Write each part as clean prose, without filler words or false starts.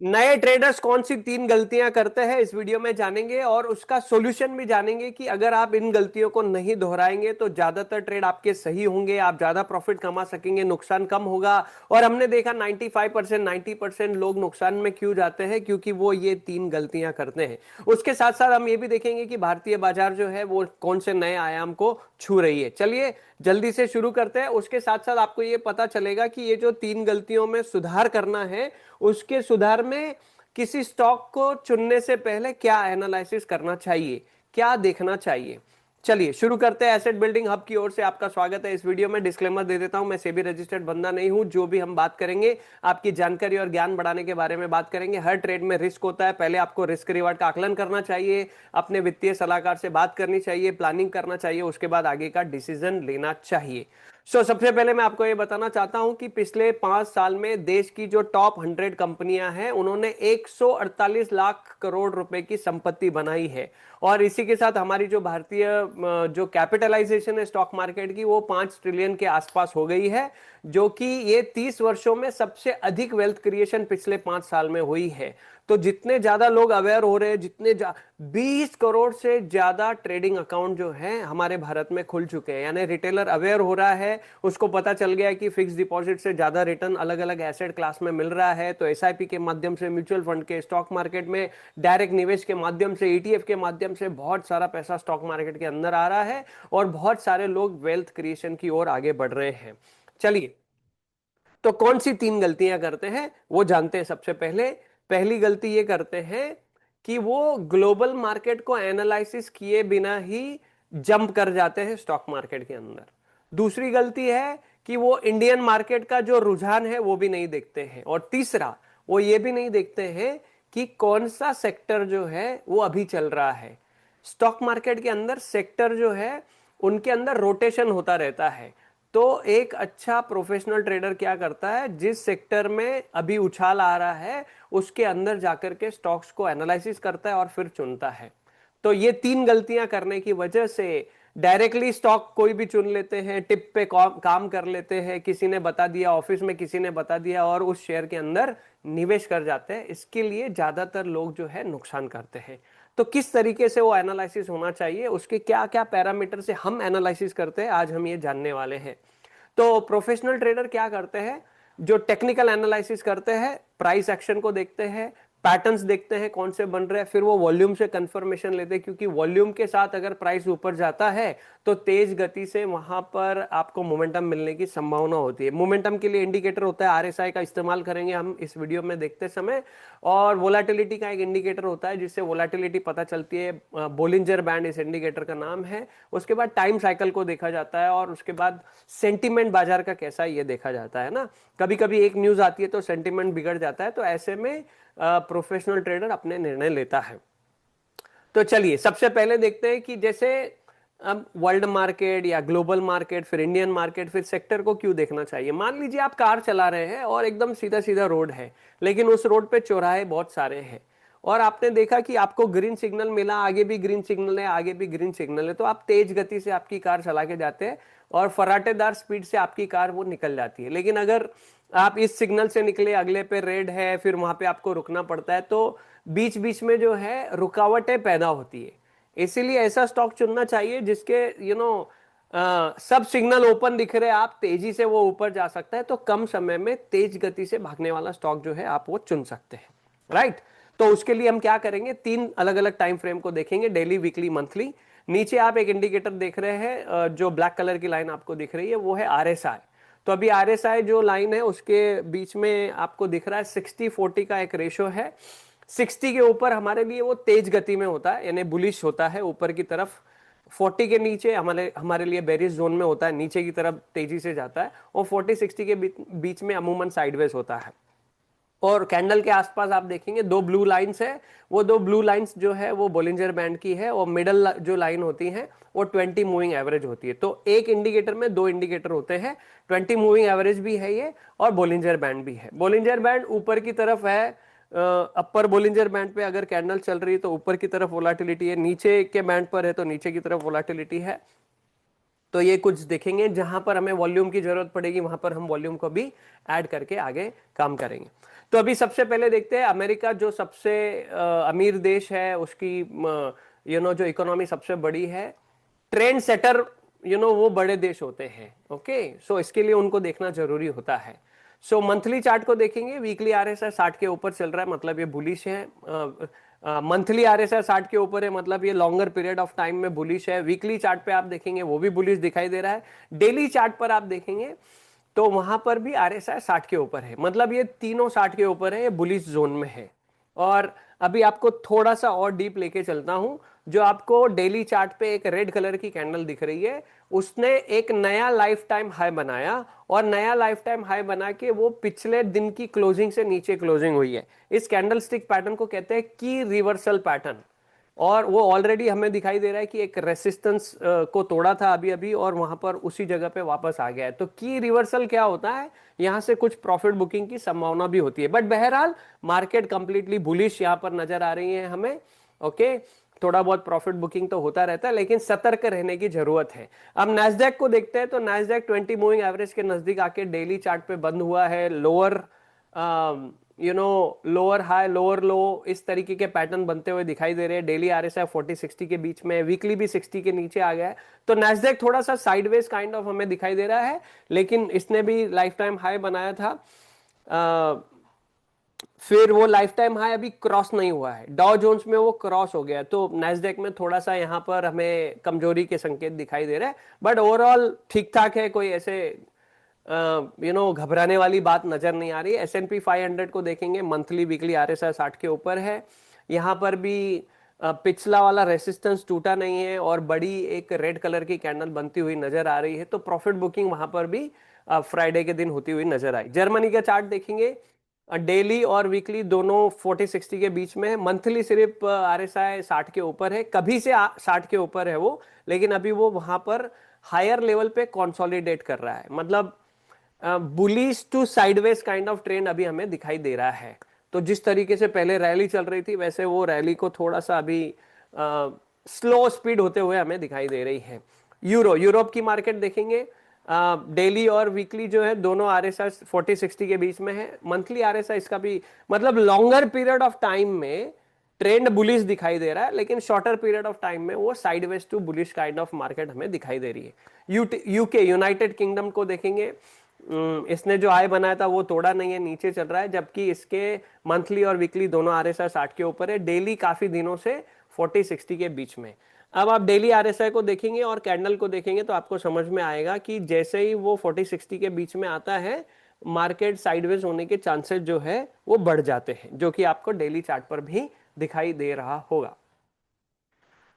नए ट्रेडर्स कौन सी 3 गलतियां करते हैं इस वीडियो में जानेंगे, और उसका सॉल्यूशन भी जानेंगे कि अगर आप इन गलतियों को नहीं दोहराएंगे तो ज्यादातर ट्रेड आपके सही होंगे, आप ज्यादा प्रॉफिट कमा सकेंगे, नुकसान कम होगा। और हमने देखा 95% 90% लोग नुकसान में क्यों जाते हैं, क्योंकि वो ये 3 गलतियां करते हैं। उसके साथ साथ हम ये भी देखेंगे कि भारतीय बाजार जो है वो कौन से नए आयाम को छू रही है। चलिए जल्दी से शुरू करते हैं। उसके साथ साथ आपको ये पता चलेगा कि ये जो 3 गलतियों में सुधार करना है, उसके सुधार में किसी स्टॉक को चुनने से पहले क्या एनालिसिस करना चाहिए, क्या देखना चाहिए। चलिए शुरू करते हैं। एसेट बिल्डिंग हब की ओर से आपका स्वागत है। इस वीडियो में डिस्क्लेमर दे देता हूं, मैं सेबी रजिस्टर्ड बंदा नहीं हूं। जो भी हम बात करेंगे आपकी जानकारी और ज्ञान बढ़ाने के बारे में बात करेंगे। हर ट्रेड में रिस्क होता है, पहले आपको रिस्क रिवार्ड का आकलन करना चाहिए, अपने वित्तीय सलाहकार से बात करनी चाहिए, प्लानिंग करना चाहिए, उसके बाद आगे का डिसीजन लेना चाहिए। सबसे पहले मैं आपको ये बताना चाहता हूं कि पिछले 5 साल में देश की जो टॉप 100 कंपनियां हैं उन्होंने 148 लाख करोड़ रुपए की संपत्ति बनाई है। और इसी के साथ हमारी जो भारतीय जो कैपिटलाइजेशन है स्टॉक मार्केट की, वो 5 ट्रिलियन के आसपास हो गई है, जो कि ये 30 वर्षों में सबसे अधिक वेल्थ क्रिएशन पिछले 5 साल में हुई है। तो जितने ज्यादा लोग अवेयर हो रहे हैं, 20 करोड़ से ज्यादा ट्रेडिंग अकाउंट जो है हमारे भारत में खुल चुके हैं, यानी रिटेलर अवेयर हो रहा है, उसको पता चल गया है कि फिक्स डिपॉजिट से ज्यादा रिटर्न अलग अलग एसेट क्लास में मिल रहा है। तो एसआईपी के माध्यम से, म्यूचुअल फंड के, स्टॉक मार्केट में डायरेक्ट निवेश के माध्यम से, ईटीएफ के माध्यम से बहुत सारा पैसा स्टॉक मार्केट के अंदर आ रहा है और बहुत सारे लोग वेल्थ क्रिएशन की ओर आगे बढ़ रहे हैं। चलिए, तो कौन सी 3 गलतियां करते हैं वो जानते हैं। सबसे पहले पहली गलती ये करते हैं कि वो ग्लोबल मार्केट को एनालिसिस किए बिना ही जंप कर जाते हैं स्टॉक मार्केट के अंदर। दूसरी गलती है कि वो इंडियन मार्केट का जो रुझान है वो भी नहीं देखते हैं। और तीसरा, वो ये भी नहीं देखते हैं कि कौन सा सेक्टर जो है वो अभी चल रहा है। स्टॉक मार्केट के अंदर सेक्टर जो है उनके अंदर रोटेशन होता रहता है। तो एक अच्छा प्रोफेशनल ट्रेडर क्या करता है, जिस सेक्टर में अभी उछाल आ रहा है उसके अंदर जाकर के स्टॉक्स को एनालिसिस करता है और फिर चुनता है। तो ये 3 गलतियां करने की वजह से डायरेक्टली स्टॉक कोई भी चुन लेते हैं, टिप पे काम कर लेते हैं, किसी ने बता दिया, ऑफिस में किसी ने बता दिया, और उस शेयर के अंदर निवेश कर जाते हैं। इसके लिए ज्यादातर लोग जो है नुकसान करते हैं। तो किस तरीके से वो एनालिसिस होना चाहिए, उसके क्या क्या पैरामीटर से हम एनालिसिस करते हैं, आज हम ये जानने वाले हैं। तो प्रोफेशनल ट्रेडर क्या करते हैं, जो टेक्निकल एनालिसिस करते हैं, प्राइस एक्शन को देखते हैं, पैटर्न्स देखते हैं कौन से बन रहे हैं, फिर वो वॉल्यूम से कंफर्मेशन लेते हैं, क्योंकि वॉल्यूम के साथ अगर प्राइस ऊपर जाता है तो तेज गति से वहां पर आपको मोमेंटम मिलने की संभावना होती है। मोमेंटम के लिए इंडिकेटर होता है, आरएसआई का इस्तेमाल करेंगे हम इस वीडियो में देखते समय। और वोलाटिलिटी का एक इंडिकेटर होता है जिससे वोलाटिलिटी पता चलती है, बोलिंजर बैंड इस इंडिकेटर का नाम है। उसके बाद टाइम साइकिल को देखा जाता है, और उसके बाद सेंटिमेंट बाजार का कैसा है ये देखा जाता है ना। कभी कभी एक न्यूज आती है तो सेंटिमेंट बिगड़ जाता है, तो ऐसे में प्रोफेशनल ट्रेडर अपने निर्णय लेता है। तो चलिए सबसे पहले देखते हैं कि जैसे अब वर्ल्ड मार्केट या ग्लोबल मार्केट, फिर इंडियन मार्केट, फिर सेक्टर को क्यों देखना चाहिए। मान लीजिए आप कार चला रहे हैं और एकदम सीधा सीधा रोड है, लेकिन उस रोड पे चौराहे बहुत सारे हैं, और आपने देखा कि आपको ग्रीन सिग्नल मिला, आगे भी ग्रीन सिग्नल है, आगे भी ग्रीन सिग्नल है, तो आप तेज गति से आपकी कार चला के जाते हैं और फराटेदार स्पीड से आपकी कार वो निकल जाती है। लेकिन अगर आप इस सिग्नल से निकले, अगले पे रेड है, फिर वहां पे आपको रुकना पड़ता है, तो बीच बीच में जो है रुकावटें पैदा होती है। इसीलिए ऐसा स्टॉक चुनना चाहिए जिसके सब सिग्नल ओपन दिख रहे, आप तेजी से वो ऊपर जा सकता है, तो कम समय में तेज गति से भागने वाला स्टॉक जो है आप वो चुन सकते हैं। राइट। तो उसके लिए हम क्या करेंगे, 3 अलग अलग टाइम फ्रेम को देखेंगे, डेली, वीकली, मंथली। नीचे आप एक इंडिकेटर देख रहे हैं, जो ब्लैक कलर की लाइन आपको दिख रही है वो है आरएसआई। तो अभी आरएसआई जो लाइन है उसके बीच में आपको दिख रहा है 60-40 का एक रेशो है। 60 के ऊपर हमारे लिए वो तेज गति में होता है, यानी बुलिश होता है ऊपर की तरफ। 40 के नीचे हमारे हमारे लिए बेरिश जोन में होता है, नीचे की तरफ तेजी से जाता है। और 40-60 के बीच में अमूमन साइडवेज होता है। और कैंडल के आसपास आप देखेंगे 2 ब्लू लाइंस है, वो 2 ब्लू लाइंस जो है वो बोलिंजर बैंड की है, और मिडल जो लाइन होती है वो 20 मूविंग एवरेज होती है। तो एक इंडिकेटर में 2 इंडिकेटर होते हैं, 20 मूविंग एवरेज भी है ये, और बोलिंजर बैंड भी है। बोलिंजर बैंड ऊपर की तरफ है, अपर बोलिंजर बैंड पे अगर कैंडल चल रही है तो ऊपर की तरफ वोलाटिलिटी है, नीचे के बैंड पर है तो नीचे की तरफ वोलाटिलिटी है। तो ये कुछ देखेंगे, जहां पर हमें वॉल्यूम की जरूरत पड़ेगी वहां पर हम वॉल्यूम को भी ऐड करके आगे काम करेंगे। तो अभी सबसे पहले देखते हैं अमेरिका, जो सबसे अमीर देश है, उसकी जो इकोनॉमी सबसे बड़ी है, ट्रेंड सेटर वो बड़े देश होते हैं। ओके, सो इसके लिए उनको देखना जरूरी होता है। सो मंथली चार्ट को देखेंगे, वीकली आरएसआई 60 के ऊपर चल रहा है, मतलब ये बुलिश है। मंथली आरएसआई 60 के ऊपर है, मतलब ये लॉन्गर पीरियड ऑफ टाइम में बुलिश है। वीकली चार्ट पे आप देखेंगे वो भी बुलिश दिखाई दे रहा है। डेली चार्ट पर आप देखेंगे तो वहां पर भी आरएसआई 60 के ऊपर है, मतलब ये तीनों 60 के ऊपर है, ये बुलिश जोन में है। और अभी आपको थोड़ा सा और डीप लेके चलता हूं। जो आपको डेली चार्ट पे एक रेड कलर की कैंडल दिख रही है, उसने एक नया लाइफ टाइम हाई बनाया, और नया लाइफ टाइम हाई बना के वो पिछले दिन की क्लोजिंग से नीचे क्लोजिंग हुई है। इस कैंडल स्टिक पैटर्न को कहते हैं की रिवर्सल पैटर्न। और वो ऑलरेडी हमें दिखाई दे रहा है कि एक रेसिस्टेंस को तोड़ा था अभी अभी, और वहां पर उसी जगह पे वापस आ गया है। तो की रिवर्सल क्या होता है, यहां से कुछ प्रॉफिट बुकिंग की संभावना भी होती है, बट बहरहाल मार्केट कंप्लीटली बुलिश यहां पर नजर आ रही है हमें। ओके, थोड़ा बहुत प्रॉफिट बुकिंग तो होता रहता है, लेकिन सतर्क रहने की जरूरत है। अब नैस्डैक को देखते हैं, तो नैस्डैक 20 मूविंग एवरेज के नजदीक आके डेली चार्ट पे बंद हुआ है। लोअर लोअर हाई लोअर लो इस तरीके के पैटर्न बनते हुए दिखाई दे रहे हैं। डेली आरएसआई 40-60 के बीच में, वीकली भी 60 के नीचे आ गया है। तो नैस्डैक थोड़ा सा साइडवेज काइंड ऑफ हमें दिखाई दे रहा है, लेकिन इसने भी लाइफ टाइम हाई बनाया था। फिर वो लाइफ टाइम हाई अभी क्रॉस नहीं हुआ है, डॉ जोन्स में वो क्रॉस हो गया, तो नैस्डैक में थोड़ा सा यहाँ पर हमें कमजोरी के संकेत दिखाई दे रहे हैं। बट ओवरऑल ठीक ठाक है, कोई ऐसे घबराने वाली बात नजर नहीं आ रही। S&P 500 को देखेंगे, मंथली वीकली आरएसआई 60 के ऊपर है। यहाँ पर भी पिछला वाला रेसिस्टेंस टूटा नहीं है, और बड़ी एक रेड कलर की कैंडल बनती हुई नजर आ रही है। तो प्रॉफिट बुकिंग वहां पर भी फ्राइडे के दिन होती हुई नजर आई। जर्मनी का चार्ट देखेंगे, डेली और वीकली दोनों 40-60 के बीच में है। मंथली सिर्फ आरएसआई 60 के ऊपर है, कभी से 60 के ऊपर है वो, लेकिन अभी वो वहां पर हायर लेवल पे कंसोलिडेट कर रहा है, मतलब bullish to sideways kind of trend अभी हमें दिखाई दे रहा है। तो जिस तरीके से पहले रैली चल रही थी, वैसे वो रैली को थोड़ा सा अभी स्लो स्पीड होते हुए हमें दिखाई दे रही है। यूरोप की मार्केट देखेंगे, डेली और वीकली जो है दोनों आरएसआई 40-60 के बीच में है। मंथली आरएसआई इसका भी, मतलब लॉन्गर पीरियड ऑफ टाइम में ट्रेंड बुलिश दिखाई दे रहा है, लेकिन शॉर्टर पीरियड ऑफ टाइम में वो sideways to bullish kind of market हमें दिखाई दे रही है। यूके यूनाइटेड किंगडम को देखेंगे, इसने जो आय बनाया था वो तोड़ा नहीं है, नीचे चल रहा है, जबकि इसके मंथली और वीकली दोनों आरएसआई 60 के ऊपर है, डेली काफी दिनों से 40-60 के बीच में। अब आप डेली आरएसआई को देखेंगे और कैंडल को देखेंगे तो आपको समझ में आएगा कि जैसे ही वो 40-60 के बीच में आता है, मार्केट साइडवेज होने के चांसेस जो है वो बढ़ जाते हैं, जो कि आपको डेली चार्ट पर भी दिखाई दे रहा होगा।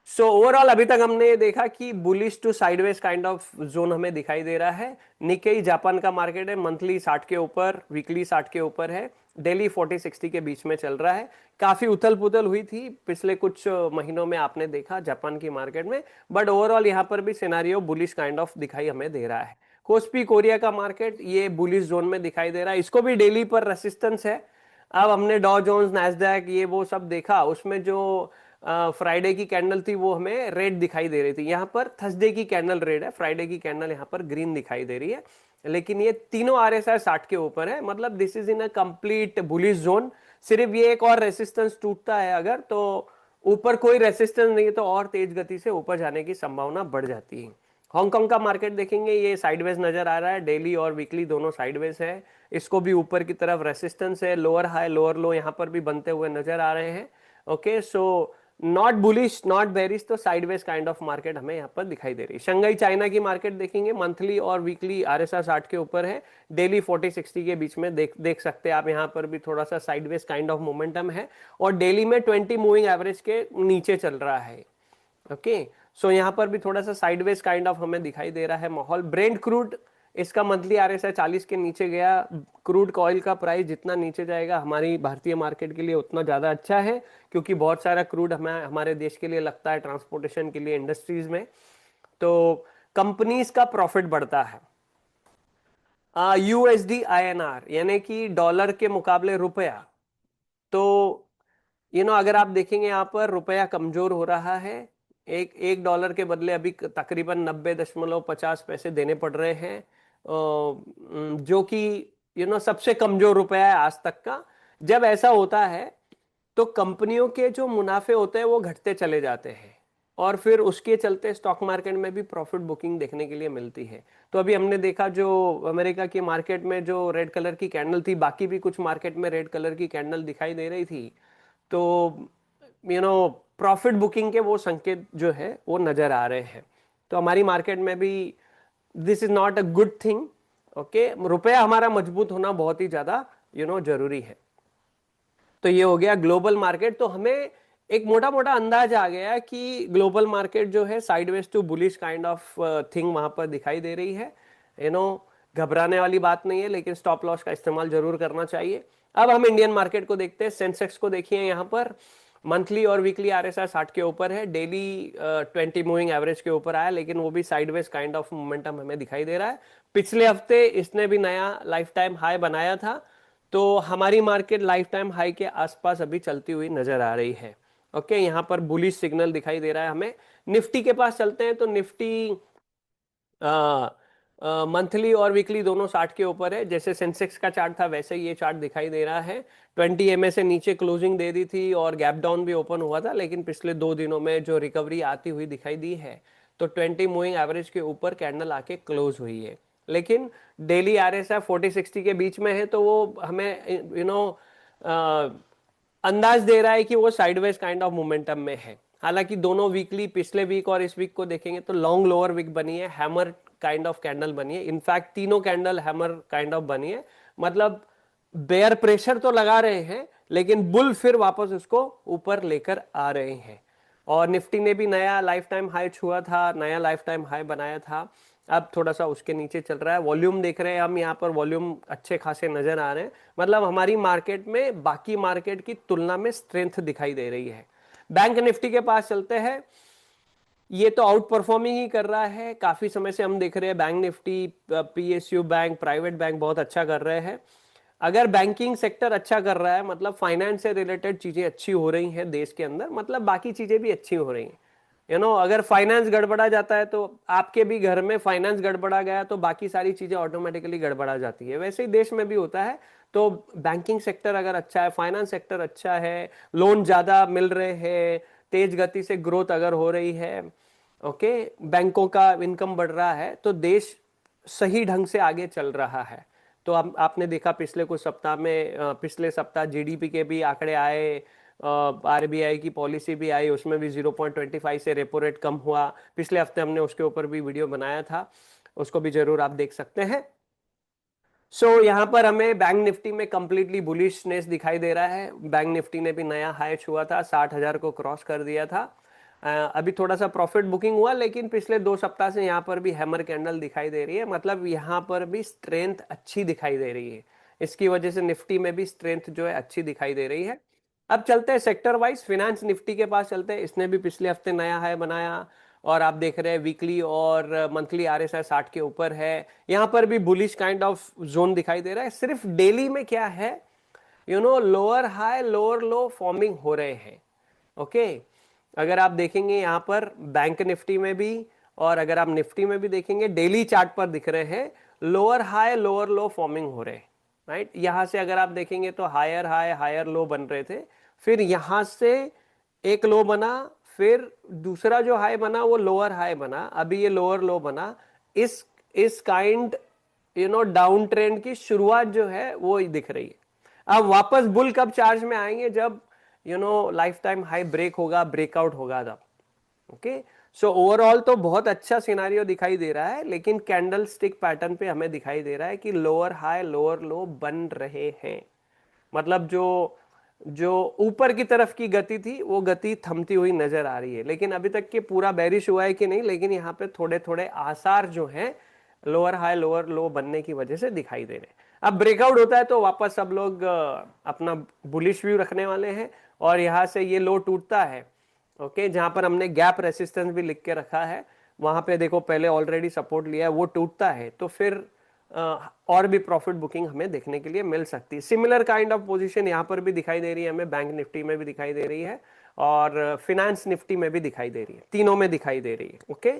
सो ओवरऑल अभी तक हमने ये देखा कि bullish to sideways kind of zone हमें दिखाई दे रहा है। निकेई जापान का मार्केट है, मंथली 60 के ऊपर, वीकली 60 के ऊपर है, डेली 40-60 के बीच में चल रहा है। काफी उथल पुथल हुई थी पिछले कुछ महीनों में, आपने देखा जापान की मार्केट में, बट ओवरऑल यहाँ पर भी सिनेरियो बुलिश काइंड ऑफ दिखाई हमें दे रहा है। कोस्पी कोरिया का मार्केट ये बुलिश जोन में दिखाई दे रहा है, इसको भी डेली पर रेसिस्टेंस है। अब हमने डॉ जोन्स नैस्डैक ये वो सब देखा, उसमें जो फ्राइडे की कैंडल थी वो हमें रेड दिखाई दे रही थी। यहाँ पर थर्सडे की कैंडल रेड है, फ्राइडे की कैंडल यहाँ पर ग्रीन दिखाई दे रही है, लेकिन ये तीनों आरएसआई 60 के ऊपर है, मतलब this is in a complete bullish zone. सिर्फ ये एक और रेसिस्टेंस टूटता है अगर, तो ऊपर कोई रेसिस्टेंस नहीं है तो और तेज गति से ऊपर जाने की संभावना बढ़ जाती है। हांगकांग का मार्केट देखेंगे, ये साइडवेज नजर आ रहा है, डेली और वीकली दोनों साइडवेज है, इसको भी ऊपर की तरफ रेसिस्टेंस है, लोअर हाई लोअर लो यहाँ पर भी बनते हुए नजर आ रहे हैं। Okay, so not bullish not bearish, तो साइडवेज काइंड ऑफ मार्केट हमें यहाँ पर दिखाई दे रही है। शंघाई चाइना की मार्केट देखेंगे, मंथली और वीकली आरएसआई 60 के ऊपर है, डेली 40-60 के बीच में देख सकते हैं आप, यहाँ पर भी थोड़ा सा साइडवेज काइंड ऑफ मोमेंटम है, और डेली में 20 मूविंग एवरेज के नीचे चल रहा है। ओके, सो यहाँ पर भी थोड़ा सा साइडवेज काइंड ऑफ हमें दिखाई दे रहा है माहौल। ब्रेंट क्रूड, इसका मंथली आरएसआई 40 के नीचे गया। क्रूड ऑयल का प्राइस जितना नीचे जाएगा हमारी भारतीय मार्केट के लिए उतना ज्यादा अच्छा है, क्योंकि बहुत सारा क्रूड हमें हमारे देश के लिए लगता है ट्रांसपोर्टेशन के लिए, इंडस्ट्रीज में, तो कंपनीज का प्रॉफिट बढ़ता है। यूएसडी आईएनआर यानी कि डॉलर के मुकाबले रुपया, तो अगर आप देखेंगे यहाँ पर रुपया कमजोर हो रहा है, एक डॉलर के बदले अभी तकरीबन 90.50 देने पड़ रहे हैं, जो कि सबसे कमजोर रुपया है आज तक का। जब ऐसा होता है तो कंपनियों के जो मुनाफे होते हैं वो घटते चले जाते हैं, और फिर उसके चलते स्टॉक मार्केट में भी प्रॉफिट बुकिंग देखने के लिए मिलती है। तो अभी हमने देखा जो अमेरिका की मार्केट में जो रेड कलर की कैंडल थी, बाकी भी कुछ मार्केट में रेड कलर की कैंडल दिखाई दे रही थी, तो प्रॉफिट बुकिंग के वो संकेत जो है वो नजर आ रहे हैं। तो हमारी मार्केट में भी this is not a good thing. Okay, रुपया हमारा मजबूत होना बहुत ही ज्यादा जरूरी है। तो ये हो गया ग्लोबल मार्केट। तो हमें एक मोटा मोटा अंदाज आ गया कि ग्लोबल मार्केट जो है sideways to bullish kind of thing वहां पर दिखाई दे रही है। यू नो घबराने वाली बात नहीं है, लेकिन स्टॉप लॉस का इस्तेमाल जरूर करना चाहिए। अब हम इंडियन मार्केट को देखते हैं। सेंसेक्स को देखिए, यहाँ पर मंथली और वीकली आरएसआई 60 के ऊपर है, डेली 20 मूविंग एवरेज के ऊपर आया, लेकिन वो भी साइडवेज काइंड ऑफ मोमेंटम हमें दिखाई दे रहा है। पिछले हफ्ते इसने भी नया लाइफ टाइम हाई बनाया था, तो हमारी मार्केट लाइफ टाइम हाई के आसपास अभी चलती हुई नजर आ रही है। ओके, यहाँ पर बुलिश सिग्नल दिखाई दे रहा है हमें। निफ्टी के पास चलते हैं, तो निफ्टी मंथली और वीकली दोनों 60 के ऊपर है। जैसे सेंसेक्स का चार्ट था वैसे ही ये चार्ट दिखाई दे रहा है। 20 MA से नीचे क्लोजिंग दे दी थी और गैप डाउन भी ओपन हुआ था, लेकिन पिछले 2 दिनों में जो रिकवरी आती हुई दिखाई दी है, तो 20 मूविंग एवरेज के ऊपर कैंडल आके क्लोज हुई है। लेकिन डेली आरएसआई 40-60 के बीच में है, तो वो हमें अंदाज दे रहा है कि वो साइडवेज काइंड ऑफ मोमेंटम में है। हालांकि दोनों वीकली, पिछले वीक और इस वीक को देखेंगे तो लॉन्ग लोअर वीक बनी है, हैमर काइंड ऑफ कैंडल बनी है। इनफैक्ट तीनों कैंडल हैमर काइंड ऑफ बनी है। मतलब बेयर प्रेशर तो लगा रहे हैं, लेकिन बुल फिर वापस उसको ऊपर लेकर आ रहे हैं। और निफ्टी ने भी नया लाइफ टाइम हाई छुआ था, नया लाइफ टाइम हाई बनाया था। अब थोड़ा सा उसके नीचे चल रहा है। वॉल्यूम देख रहे हैं हम, यहाँ पर वॉल्यूम अच्छे खासे नजर आ रहे हैं। मतलब हमारी मार्केट में बाकी मार्केट की तुलना में स्ट्रेंथ दिखाई दे रही है। बैंक निफ्टी के पास चलते हैं। ये तो आउट परफॉर्मिंग ही कर रहा है, काफी समय से हम देख रहे हैं bank Nifty, PSU bank, private bank बहुत अच्छा कर रहे हैं। अगर बैंकिंग सेक्टर अच्छा कर रहा है, मतलब फाइनेंस से रिलेटेड चीजें अच्छी हो रही हैं देश के अंदर, मतलब बाकी चीजें भी अच्छी हो रही हैं। अगर फाइनेंस गड़बड़ा जाता है तो आपके भी घर में फाइनेंस गड़बड़ा गया तो बाकी सारी चीजें ऑटोमेटिकली गड़बड़ा जाती है। वैसे ही देश में भी होता है। तो बैंकिंग सेक्टर अगर अच्छा है, फाइनेंस सेक्टर अच्छा है, लोन ज्यादा मिल रहे हैं, तेज गति से ग्रोथ अगर हो रही है, ओके, बैंकों का इनकम बढ़ रहा है, तो देश सही ढंग से आगे चल रहा है। तो आपने देखा पिछले कुछ सप्ताह में, पिछले सप्ताह जीडीपी के भी आंकड़े आए, आरबीआई की पॉलिसी भी आई, उसमें भी 0.25 से रेपो रेट कम हुआ। पिछले हफ्ते हमने उसके ऊपर भी वीडियो बनाया था, उसको भी जरूर आप देख सकते हैं। यहाँ पर हमें बैंक निफ्टी में कंप्लीटली बुलिशनेस दिखाई दे रहा है। बैंक निफ्टी ने भी नया हाई छुआ था, 60,000 को क्रॉस कर दिया था। अभी थोड़ा सा प्रॉफिट बुकिंग हुआ, लेकिन पिछले 2 सप्ताह से यहाँ पर भी हैमर कैंडल दिखाई दे रही है। मतलब यहाँ पर भी स्ट्रेंथ अच्छी दिखाई दे रही है। इसकी वजह से निफ्टी में भी स्ट्रेंथ जो है अच्छी दिखाई दे रही है। अब चलते हैं सेक्टर वाइज, फिनेंस निफ्टी के पास चलते हैं। इसने भी पिछले हफ्ते नया हाई बनाया, और आप देख रहे हैं वीकली और मंथली आरएसआई 60 के ऊपर है। यहाँ पर भी बुलिश काइंड ऑफ जोन दिखाई दे रहा है। सिर्फ डेली में क्या है, लोअर हाई लोअर लो फॉर्मिंग हो रहे हैं। ओके, अगर आप देखेंगे यहाँ पर बैंक निफ्टी में भी, और अगर आप निफ्टी में भी देखेंगे, डेली चार्ट पर दिख रहे हैं लोअर हाई लोअर लो फॉर्मिंग हो रहे हैं। राइट, यहां से अगर आप देखेंगे तो हायर हाई हायर लो बन रहे थे, फिर यहां से एक लो बना, फिर दूसरा जो हाई बना वो लोअर हाई बना, अभी ये लोअर लो बना। इस काइंड डाउन ट्रेंड की शुरुआत जो है वो दिख रही है। अब वापस बुल कब चार्ज में आएंगे, जब लाइफ टाइम हाई ब्रेक होगा, ब्रेकआउट होगा तब। ओके, सो ओवरऑल तो बहुत अच्छा सिनारियो दिखाई दे रहा है, लेकिन कैंडल स्टिक पैटर्न पे हमें दिखाई दे रहा है कि लोअर हाई लोअर लो बन रहे हैं। मतलब जो जो ऊपर की तरफ की गति थी वो गति थमती हुई नजर आ रही है। लेकिन अभी तक के पूरा बेरिश हुआ है कि नहीं, लेकिन यहाँ पे थोड़े थोड़े आसार जो हैं लोअर हाई लोअर लो बनने की वजह से दिखाई दे रहे हैं। अब ब्रेकआउट होता है तो वापस सब लोग अपना बुलिश व्यू रखने वाले हैं, और यहाँ से ये लो टूटता है, ओके, जहां पर हमने गैप रेसिस्टेंस भी लिख के रखा है, वहां पे देखो पहले ऑलरेडी सपोर्ट लिया है, वो टूटता है तो फिर और भी प्रॉफिट बुकिंग हमें देखने के लिए मिल सकती है। सिमिलर काइंड ऑफ पोजीशन यहाँ पर भी दिखाई दे रही है हमें, बैंक निफ्टी में भी दिखाई दे रही है, और फिनेंस निफ्टी में भी दिखाई दे रही है, तीनों में दिखाई दे रही है। ओके,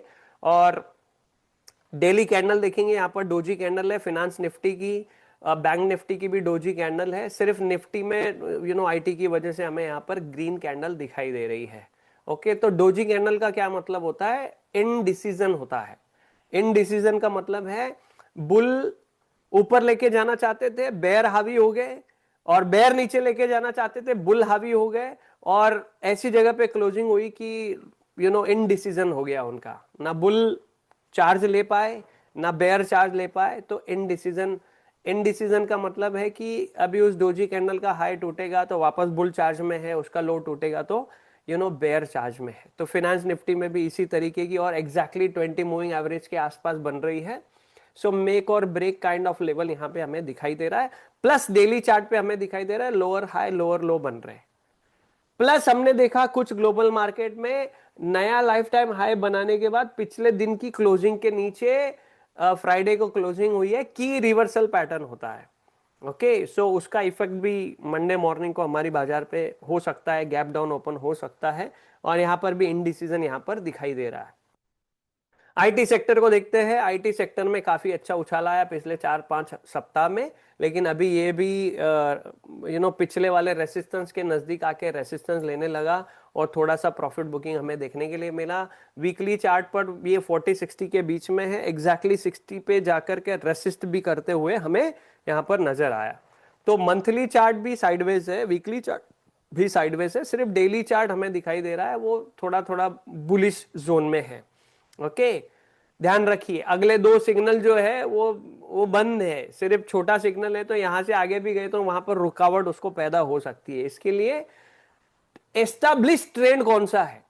और डेली कैंडल देखेंगे, यहाँ पर डोजी कैंडल है फिनेंस निफ्टी की, बैंक निफ्टी की भी डोजी कैंडल है, सिर्फ निफ्टी में आईटी की वजह से हमें यहाँ पर ग्रीन कैंडल दिखाई दे रही है। ओके, तो डोजी कैंडल का क्या मतलब होता है? इनडिसीजन होता है। इनडिसीजन का मतलब है बुल ऊपर लेके जाना चाहते थे, बेयर हावी हो गए, और बेयर नीचे लेके जाना चाहते थे, बुल हावी हो गए, और ऐसी जगह पे क्लोजिंग हुई कि इनडिसीजन हो गया उनका, ना बुल चार्ज ले पाए ना बेयर चार्ज ले पाए। तो इनडिसीजन, इनडिसीजन का मतलब है कि अभी उस डोजी कैंडल का हाई टूटेगा तो वापस बुल चार्ज में है, उसका लो टूटेगा तो बेयर चार्ज में है। तो फिनेंस निफ्टी में भी इसी तरीके की और एग्जैक्टली 20 मूविंग एवरेज के आसपास बन रही है। सो मेक और ब्रेक काइंड ऑफ लेवल यहाँ पे हमें दिखाई दे रहा है, प्लस डेली चार्ट पे हमें दिखाई दे रहा है लोअर हाई लोअर लो बन रहे हैं। प्लस हमने देखा कुछ ग्लोबल मार्केट में नया लाइफ टाइम हाई बनाने के बाद पिछले दिन की क्लोजिंग के नीचे फ्राइडे को क्लोजिंग हुई है, की रिवर्सल पैटर्न होता है। ओके, सो उसका इफेक्ट भी मंडे मॉर्निंग को हमारी बाजार पे हो सकता है, गैप डाउन ओपन हो सकता है, और यहां पर भी इनडिसीजन यहां पर दिखाई दे रहा है। आईटी सेक्टर को देखते हैं, आईटी सेक्टर में काफी अच्छा उछाल आया पिछले 4-5 सप्ताह में, लेकिन अभी ये भी पिछले वाले रेसिस्टेंस के नजदीक आके रेसिस्टेंस लेने लगा और थोड़ा सा प्रॉफिट बुकिंग हमें देखने के लिए मिला। वीकली चार्ट पर ये 40-60 के बीच में है, एग्जैक्टली 60 पे जाकर के रेसिस्ट भी करते हुए हमें यहाँ पर नजर आया। तो मंथली चार्ट भी साइडवेज है, वीकली चार्ट भी साइडवेज है, सिर्फ डेली चार्ट हमें दिखाई दे रहा है वो थोड़ा थोड़ा बुलिश जोन में है। ओके, ध्यान रखिए अगले दो सिग्नल जो है वो बंद है, सिर्फ छोटा सिग्नल है, तो यहां से आगे भी गए तो वहां पर रुकावट उसको पैदा हो सकती है। इसके लिए एस्टैब्लिश ट्रेंड कौन सा है?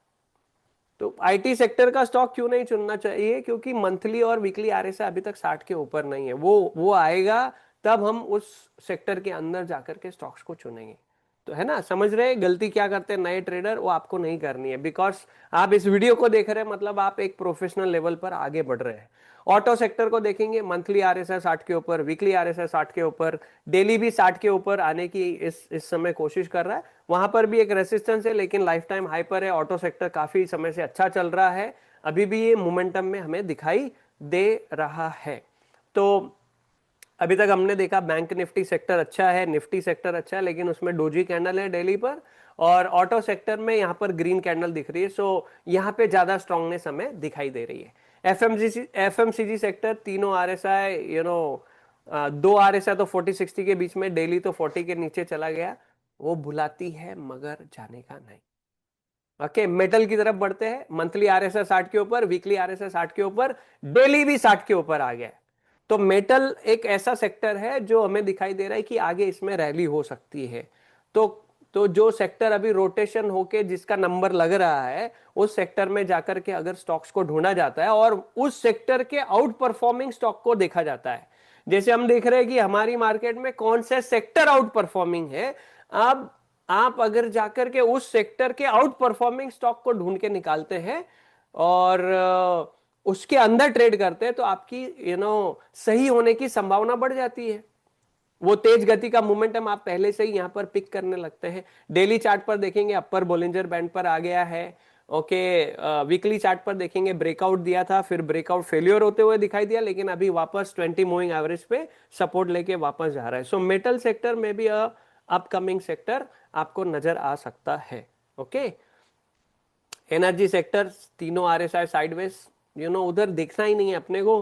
तो आईटी सेक्टर का स्टॉक क्यों नहीं चुनना चाहिए? क्योंकि मंथली और वीकली आरएसआई अभी तक 60 के ऊपर नहीं है, वो आएगा तब हम उस सेक्टर के अंदर जाकर के स्टॉक्स को चुनेंगे। तो है ना, समझ रहे हैं गलती क्या करते हैं नए ट्रेडर? वो आपको नहीं करनी है, बिकॉज आप इस वीडियो को देख रहे हैं मतलब आप एक प्रोफेशनल लेवल पर आगे बढ़ रहे हैं। ऑटो सेक्टर को देखेंगे, मंथली आरएसआई 60 के ऊपर, वीकली आरएसआई 60 के ऊपर, डेली भी 60 के ऊपर आने की इस समय कोशिश कर रहा है। वहां पर भी एक रेसिस्टेंस है, लेकिन लाइफ टाइम हाई पर है। ऑटो सेक्टर काफी समय से अच्छा चल रहा है, अभी भी ये मोमेंटम में हमें दिखाई दे रहा है। तो अभी तक हमने देखा बैंक निफ्टी सेक्टर अच्छा है, निफ्टी सेक्टर अच्छा है, लेकिन उसमें डोजी कैंडल है डेली पर, और ऑटो सेक्टर में यहाँ पर ग्रीन कैंडल दिख रही है। सो यहाँ पे ज्यादा स्ट्रांगनेस हमें दिखाई दे रही है। एफएमसीजी सेक्टर तीनों आरएसआई दो आरएसआई तो 40-60 के बीच में, डेली तो 40 के नीचे चला गया, वो बुलाती है मगर जाने का नहीं। ओके, मेटल की तरफ बढ़ते हैं, मंथली आरएसआई 60 के ऊपर, वीकली आरएसआई 60 के ऊपर, डेली भी 60 के ऊपर आ गया। तो मेटल एक ऐसा सेक्टर है जो हमें दिखाई दे रहा है कि आगे इसमें रैली हो सकती है। तो जो सेक्टर अभी रोटेशन होके जिसका नंबर लग रहा है, उस सेक्टर में जाकर के अगर स्टॉक्स को ढूंढा जाता है और उस सेक्टर के आउट परफॉर्मिंग स्टॉक को देखा जाता है, जैसे हम देख रहे हैं कि हमारी मार्केट में कौन से सेक्टर आउट परफॉर्मिंग है, अब आप अगर जाकर के उस सेक्टर के आउट परफॉर्मिंग स्टॉक को ढूंढ के निकालते हैं और उसके अंदर ट्रेड करते हैं तो आपकी सही होने की संभावना बढ़ जाती है। वो तेज गति का मोमेंटम आप पहले से ही यहां पर पिक करने लगते हैं। डेली चार्ट पर देखेंगे अपर बोलिंजर बैंड पर आ गया है। ओके, वीकली चार्ट पर देखेंगे ब्रेकआउट दिया था, फिर ब्रेकआउट फेलियर होते हुए दिखाई दिया, लेकिन अभी वापस 20 मूविंग एवरेज पे सपोर्ट लेके वापस जा रहा है। सो मेटल सेक्टर में भी अपकमिंग सेक्टर आपको नजर आ सकता है। ओके, एनर्जी सेक्टर तीनों आरएसआई साइडवेज, उधर देखना ही नहीं है अपने को।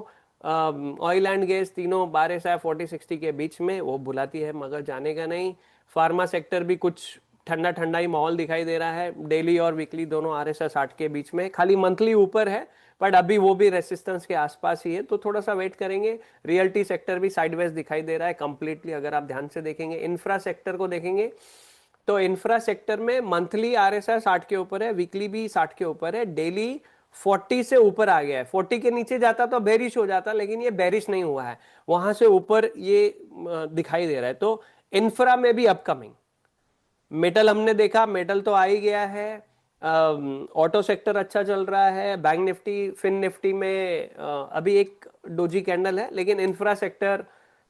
ऑयल एंड गैस तीनों आरएसआई 40-60 के बीच में, वो बुलाती है मगर जाने का नहीं। फार्मा सेक्टर भी कुछ ठंडा ठंडा ही माहौल दिखाई दे रहा है, डेली और वीकली दोनों आरएसआई 60 के बीच में, खाली मंथली ऊपर है बट अभी वो भी रेसिस्टेंस के आसपास ही है, तो थोड़ा सा वेट करेंगे। रियल्टी सेक्टर भी साइडवेज दिखाई दे रहा है कंप्लीटली, अगर आप ध्यान से देखेंगे। इंफ्रा सेक्टर को देखेंगे तो इंफ्रा सेक्टर में मंथली आरएसआई 60 के ऊपर है, वीकली भी 60 के ऊपर है, डेली 40 से ऊपर आ गया है। 40 के नीचे जाता तो बेरिश हो जाता, लेकिन ये बेरिश नहीं हुआ है, वहां से ऊपर ये दिखाई दे रहा है। तो इंफ्रा में भी अपकमिंग। मेटल हमने देखा, मेटल तो आ ही गया है। ऑटो सेक्टर अच्छा चल रहा है, बैंक निफ्टी फिन निफ्टी में अभी एक डोजी कैंडल है, लेकिन इंफ्रा सेक्टर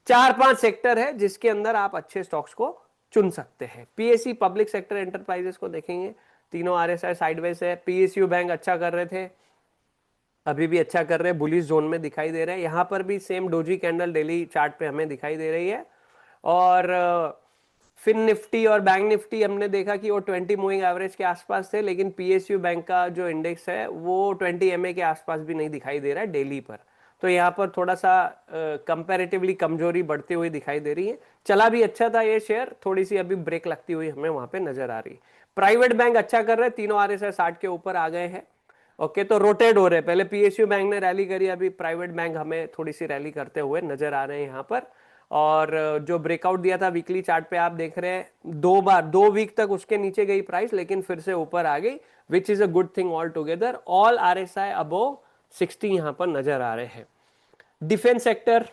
4-5 सेक्टर है जिसके अंदर आप अच्छे स्टॉक्स को चुन सकते हैं। पीएससी पब्लिक सेक्टर एंटरप्राइजेस को देखेंगे तीनों आरएसआई साइडवेज है। पीएसयू बैंक अच्छा कर रहे थे, अभी भी अच्छा कर रहे हैं, बुलिश जोन में दिखाई दे रहे हैं। यहाँ पर भी same doji candle daily chart पे हमें दिखाई दे रही है। और फिन निफ्टी और बैंक निफ्टी हमने देखा कि वो 20 मूविंग एवरेज के आसपास थे, लेकिन पीएसयू बैंक का जो इंडेक्स है वो 20 एमए के आसपास भी नहीं दिखाई दे रहा है डेली पर। तो यहाँ पर थोड़ा सा कंपैरेटिवली कमजोरी बढ़ती हुई दिखाई दे रही है। चला भी अच्छा था ये शेयर, थोड़ी सी अभी ब्रेक लगती हुई हमें वहां पे नजर आ रही है। प्राइवेट बैंक अच्छा कर रहे हैं, तीनों आरएसआई 60 के ऊपर आ गए हैं। ओके, तो रोटेट हो रहे हैं, पहले पीएसयू बैंक ने रैली करी, अभी प्राइवेट बैंक हमें थोड़ी सी रैली करते हुए नजर आ रहे हैं यहाँ पर। और जो ब्रेकआउट दिया था वीकली चार्ट पे आप देख रहे हैं, 2 बार 2 वीक तक उसके नीचे गई प्राइस, लेकिन फिर से ऊपर आ गई, which is a good thing all together. All RSI above 60 यहां पर नजर आ रहे हैं। डिफेंस सेक्टर,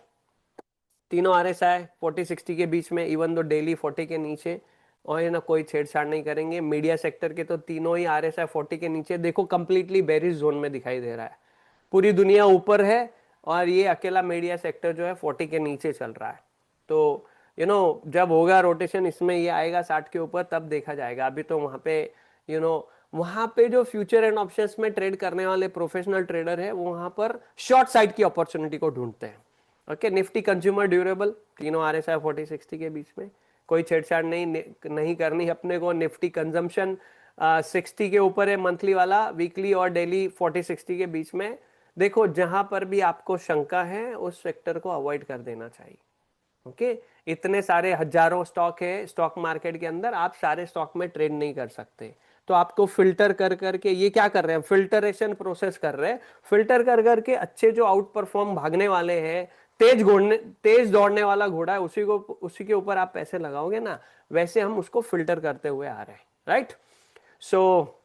तीनों आरएसआई 40-60 के बीच में, इवन दो डेली 40 के नीचे, और ये ना कोई छेड़छाड़ नहीं करेंगे। मीडिया सेक्टर के तो तीनों ही आरएसआई 40 के नीचे, देखो कंप्लीटली बेरिश जोन में दिखाई दे रहा है, पूरी दुनिया ऊपर है और ये अकेला मीडिया सेक्टर जो है 40 के नीचे चल रहा है। तो जब होगा रोटेशन इसमें, ये आएगा 60 के ऊपर, तब देखा जाएगा। अभी तो वहां पे वहां पे जो फ्यूचर एंड ऑप्शंस में ट्रेड करने वाले प्रोफेशनल ट्रेडर है वो वहां पर शॉर्ट साइड की अपॉर्चुनिटी को ढूंढते हैं। ओके, निफ्टी कंज्यूमर ड्यूरेबल, तीनों आरएसआई 40-60 के बीच में, कोई छेड़छाड़ नहीं करनी अपने को। निफ्टी कंजम्पशन 60 के ऊपर है मंथली वाला, वीकली और डेली 40-60 के बीच में। देखो जहां पर भी आपको शंका है उस सेक्टर को अवॉइड कर देना चाहिए। ओके, इतने सारे हजारों स्टॉक है स्टॉक मार्केट के अंदर, आप सारे स्टॉक में ट्रेड नहीं कर सकते। तो आपको फिल्टर कर करके, ये क्या कर रहे हैं, फिल्टरेशन प्रोसेस कर रहे हैं, फिल्टर कर करके अच्छे जो आउट परफॉर्म भागने वाले हैं, तेज दौड़ने वाला घोड़ा है, उसी के ऊपर आप पैसे लगाओगे ना, वैसे हम उसको फिल्टर करते हुए आ रहे हैं। राइट, सो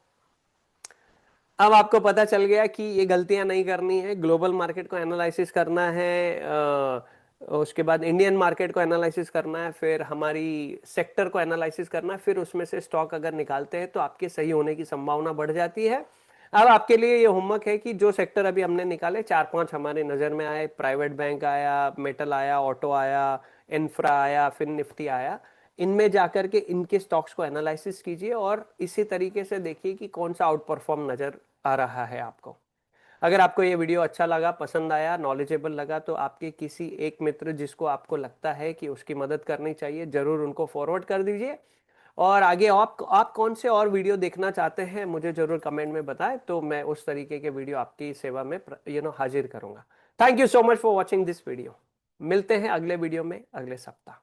अब आपको पता चल गया कि ये गलतियां नहीं करनी है, ग्लोबल मार्केट को एनालिसिस करना है, उसके बाद इंडियन मार्केट को एनालिसिस करना है, फिर हमारी सेक्टर को एनालिसिस करना है, फिर उसमें से स्टॉक अगर निकालते हैं तो आपके सही होने की संभावना बढ़ जाती है। अब आपके लिए ये होमवर्क है कि जो सेक्टर अभी हमने निकाले 4-5 हमारे नजर में आए, प्राइवेट बैंक आया, मेटल आया, ऑटो आया, इंफ्रा आया, फिर निफ्टी आया, इनमें जाकर के इनके स्टॉक्स को एनालिसिस कीजिए और इसी तरीके से देखिए कि कौन सा आउट परफॉर्म नजर आ रहा है आपको। अगर आपको ये वीडियो अच्छा लगा, पसंद आया, नॉलेजेबल लगा, तो आपके किसी एक मित्र जिसको आपको लगता है कि उसकी मदद करनी चाहिए, जरूर उनको फॉरवर्ड कर दीजिए। और आगे आप कौन से और वीडियो देखना चाहते हैं मुझे जरूर कमेंट में बताएं, तो मैं उस तरीके के वीडियो आपकी सेवा में हाजिर करूंगा। Thank you so much for watching this video. मिलते हैं अगले वीडियो में अगले सप्ताह।